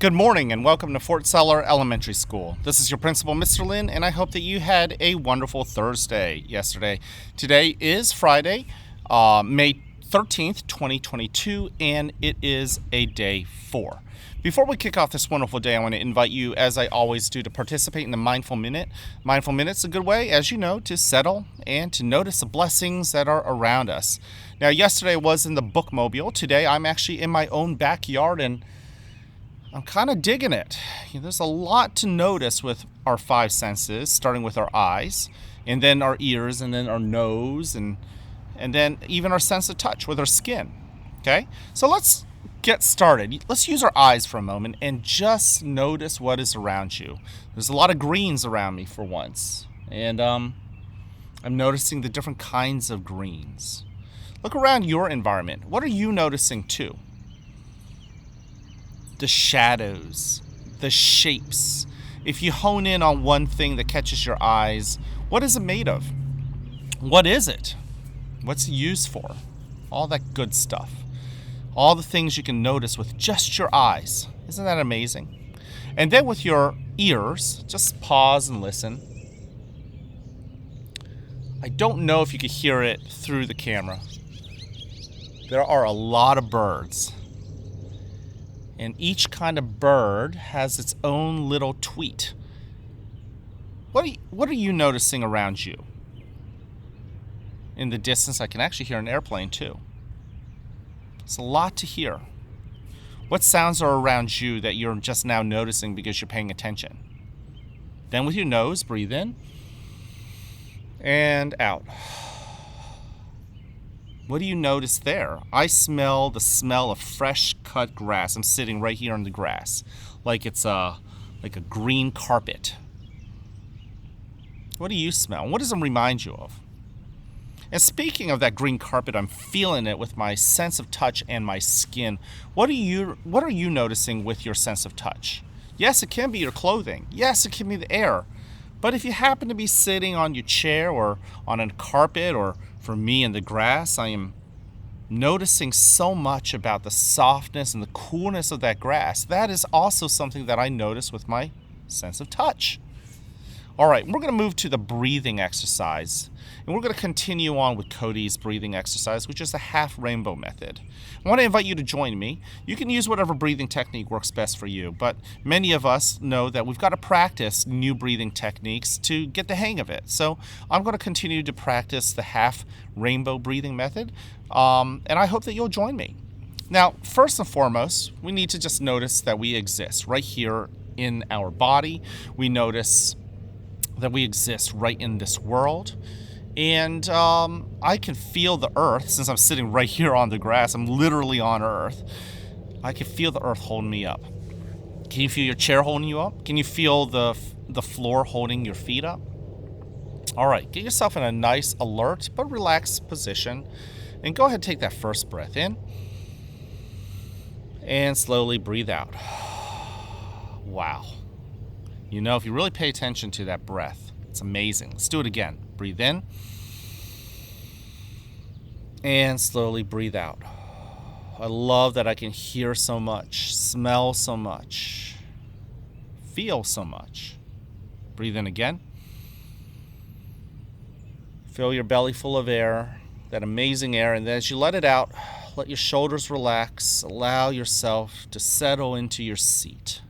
Good morning and welcome to Fort Seller Elementary School. This is your principal, Mr. Lin, and I hope that you had a wonderful Thursday yesterday. Today is Friday, May 13th, 2022, and it is a day 4. Before we kick off this wonderful day, I want to invite you, as I always do, to participate in the Mindful Minute. Mindful Minute's a good way, as you know, to settle and to notice the blessings that are around us. Now, yesterday I was in the bookmobile. Today I'm actually in my own backyard, and I'm kind of digging it. There's a lot to notice with our 5 senses, starting with our eyes, and then our ears, and then our nose, and then even our sense of touch with our skin. Okay? So let's get started. Let's use our eyes for a moment and just notice what is around you. There's a lot of greens around me for once, and I'm noticing the different kinds of greens. Look around your environment. What are you noticing too? The shadows, the shapes. If you hone in on one thing that catches your eyes, what is it made of? What is it? What's it used for? All that good stuff. All the things you can notice with just your eyes. Isn't that amazing? And then with your ears, just pause and listen. I don't know if you can hear it through the camera. There are a lot of birds. And each kind of bird has its own little tweet. What are you noticing around you? In the distance, I can actually hear an airplane too. It's a lot to hear. What sounds are around you that you're just now noticing because you're paying attention? Then with your nose, breathe in and out. What do you notice there? I smell the smell of fresh cut grass. I'm sitting right here on the grass, like it's like a green carpet. What do you smell? What does it remind you of? And speaking of that green carpet, I'm feeling it with my sense of touch and my skin. What are you noticing with your sense of touch? Yes, it can be your clothing. Yes, it can be the air. But if you happen to be sitting on your chair or on a carpet, or for me in the grass, I am noticing so much about the softness and the coolness of that grass. That is also something that I notice with my sense of touch. All right, we're going to move to the breathing exercise. And we're going to continue on with Cody's breathing exercise, which is the half rainbow method. I want to invite you to join me. You can use whatever breathing technique works best for you, but many of us know that we've got to practice new breathing techniques to get the hang of it. So I'm going to continue to practice the half rainbow breathing method, and I hope that you'll join me. Now, first and foremost, we need to just notice that we exist right here in our body. We notice that we exist right in this world. And I can feel the earth, since I'm sitting right here on the grass. I'm literally on earth. I can feel the earth holding me up. Can you feel your chair holding you up? Can you feel the floor holding your feet up? All right, get yourself in a nice, alert, but relaxed position. And go ahead and take that first breath in. And slowly breathe out. Wow. You know, if you really pay attention to that breath, it's amazing. Let's do it again. Breathe in. And slowly breathe out. I love that I can hear so much, smell so much, feel so much. Breathe in again. Fill your belly full of air, that amazing air, and then as you let it out, let your shoulders relax. Allow yourself to settle into your seat.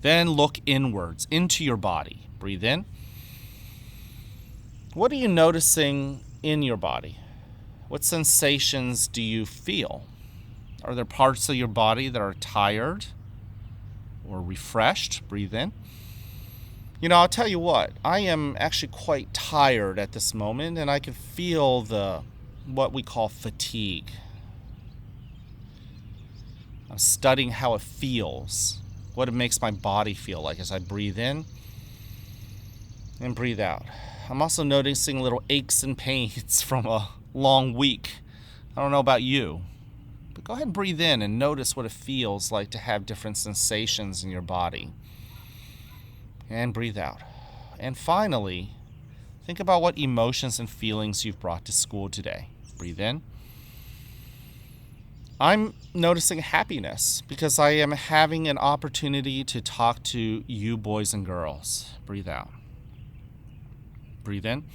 Then look inwards, into your body. Breathe in. What are you noticing in your body? What sensations do you feel? Are there parts of your body that are tired or refreshed? Breathe in. You know, I'll tell you what, I am actually quite tired at this moment, and I can feel what we call fatigue. I'm studying how it feels, what it makes my body feel like as I breathe in and breathe out. I'm also noticing little aches and pains from a long week. I don't know about you, but go ahead and breathe in and notice what it feels like to have different sensations in your body. And breathe out. And finally, think about what emotions and feelings you've brought to school today. Breathe in I'm noticing happiness because I am having an opportunity to talk to you boys and girls. Breathe out. Breathe in.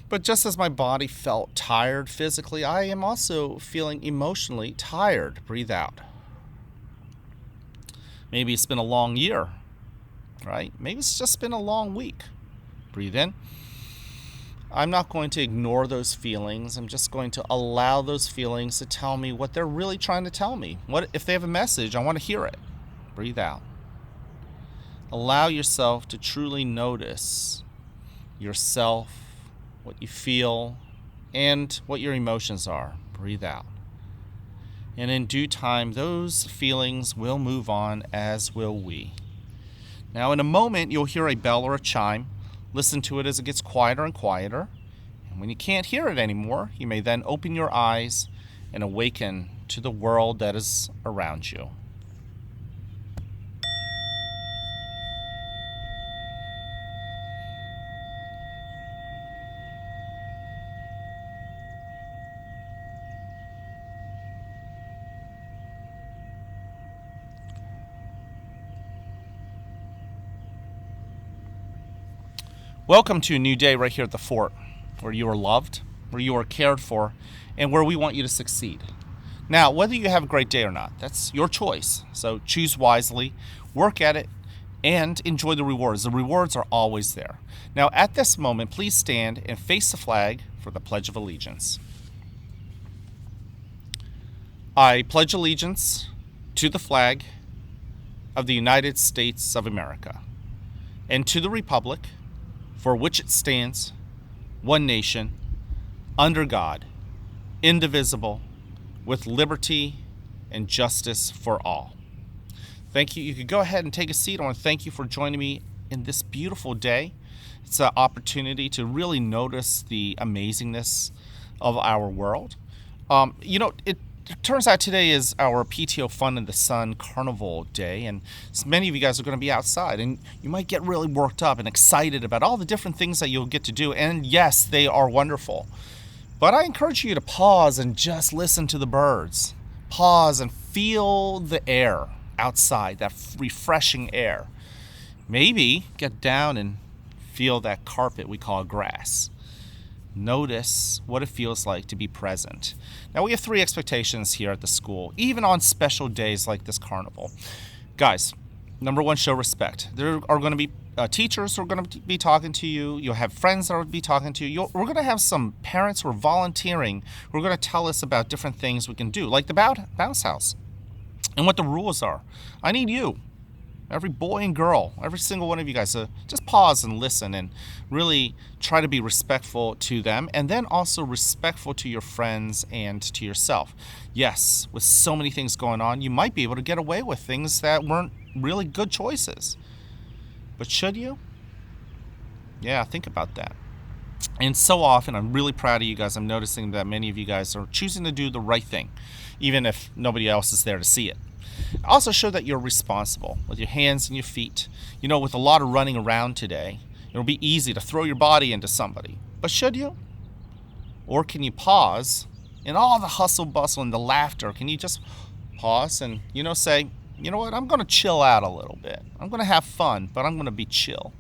But just as my body felt tired physically, I am also feeling emotionally tired. Breathe out. Maybe it's been a long year, right? Maybe it's just been a long week. Breathe in. I'm not going to ignore those feelings. I'm just going to allow those feelings to tell me what they're really trying to tell me. What if they have a message? I want to hear it. Breathe out. Allow yourself to truly notice yourself, what you feel, and what your emotions are. Breathe out. And in due time, those feelings will move on, as will we. Now, in a moment, you'll hear a bell or a chime. Listen to it as it gets quieter and quieter. And when you can't hear it anymore, you may then open your eyes and awaken to the world that is around you. Welcome to a new day right here at the fort, where you are loved, where you are cared for, and where we want you to succeed. Now, whether you have a great day or not, that's your choice. So choose wisely, work at it, and enjoy the rewards. The rewards are always there. Now, at this moment, please stand and face the flag for the Pledge of Allegiance. I pledge allegiance to the flag of the United States of America and to the republic for which it stands, one nation, under God, indivisible, with liberty and justice for all. Thank you. You could go ahead and take a seat. I want to thank you for joining me in this beautiful day. It's an opportunity to really notice the amazingness of our world. It turns out today is our PTO Fun in the Sun Carnival Day, and many of you guys are going to be outside, and you might get really worked up and excited about all the different things that you'll get to do, and yes, they are wonderful. But I encourage you to pause and just listen to the birds. Pause and feel the air outside, that refreshing air. Maybe get down and feel that carpet we call grass. Notice what it feels like to be present. Now, we have 3 expectations here at the school, even on special days like this carnival. Guys, number 1, show respect. There are going to be teachers who are going to be talking to you. You'll have friends that will be talking to you. We're going to have some parents who are volunteering who are going to tell us about different things we can do, like the bounce house, and what the rules are. I need you, every boy and girl, every single one of you guys, to just pause and listen and really try to be respectful to them, and then also respectful to your friends and to yourself. Yes, with so many things going on, you might be able to get away with things that weren't really good choices. But should you? Yeah, think about that. And so often, I'm really proud of you guys. I'm noticing that many of you guys are choosing to do the right thing, even if nobody else is there to see it. Also show that you're responsible with your hands and your feet. You know, with a lot of running around today, it'll be easy to throw your body into somebody. But should you? Or can you pause in all the hustle bustle and the laughter? Can you just pause and, say, you know what, I'm going to chill out a little bit. I'm going to have fun, but I'm going to be chill.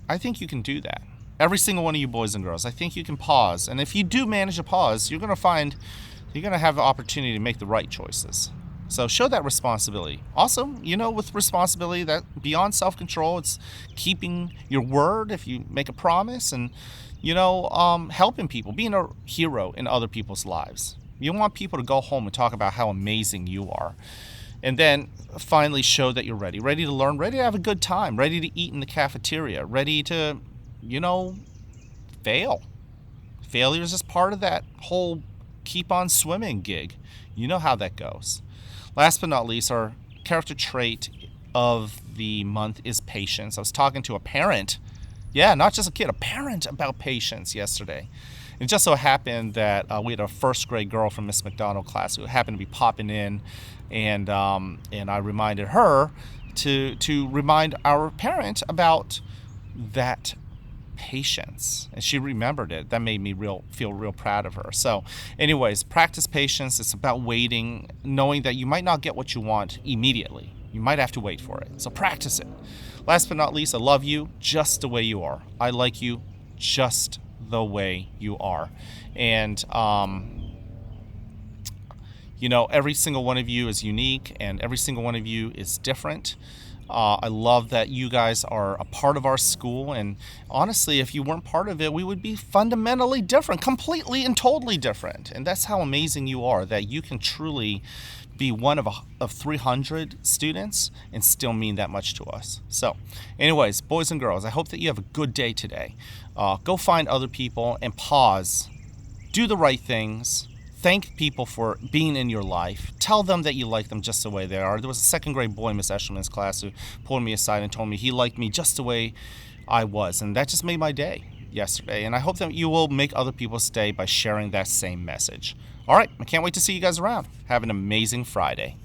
I think you can do that. Every single one of you boys and girls, I think you can pause. And if you do manage to pause, you're going to find you're going to have the opportunity to make the right choices. So show that responsibility. Also, with responsibility, that beyond self-control, it's keeping your word if you make a promise, and, helping people, being a hero in other people's lives. You want people to go home and talk about how amazing you are. And then finally show that you're ready to learn, ready to have a good time, ready to eat in the cafeteria, ready to, fail. Failure is just part of that whole keep on swimming gig. You know how that goes. Last but not least, our character trait of the month is patience. I was talking to a parent, not just a kid, a parent, about patience yesterday. It just so happened that we had a first grade girl from Miss McDonald class who happened to be popping in, and I reminded her to remind our parent about that patience. And she remembered it. That made me feel real proud of her. So anyways, practice patience. It's about waiting, knowing that you might not get what you want immediately. You might have to wait for it. So practice it. Last but not least, I love you just the way you are. I like you just the way you are. And, every single one of you is unique and every single one of you is different. I love that you guys are a part of our school. And honestly, if you weren't part of it, we would be fundamentally different, completely and totally different. And that's how amazing you are, that you can truly be one of 300 students and still mean that much to us. So anyways, boys and girls, I hope that you have a good day today. Go find other people and pause. Do the right things. Thank people for being in your life. Tell them that you like them just the way they are. There was a second grade boy in Miss Eshelman's class who pulled me aside and told me he liked me just the way I was. And that just made my day yesterday. And I hope that you will make other people's day by sharing that same message. All right, I can't wait to see you guys around. Have an amazing Friday.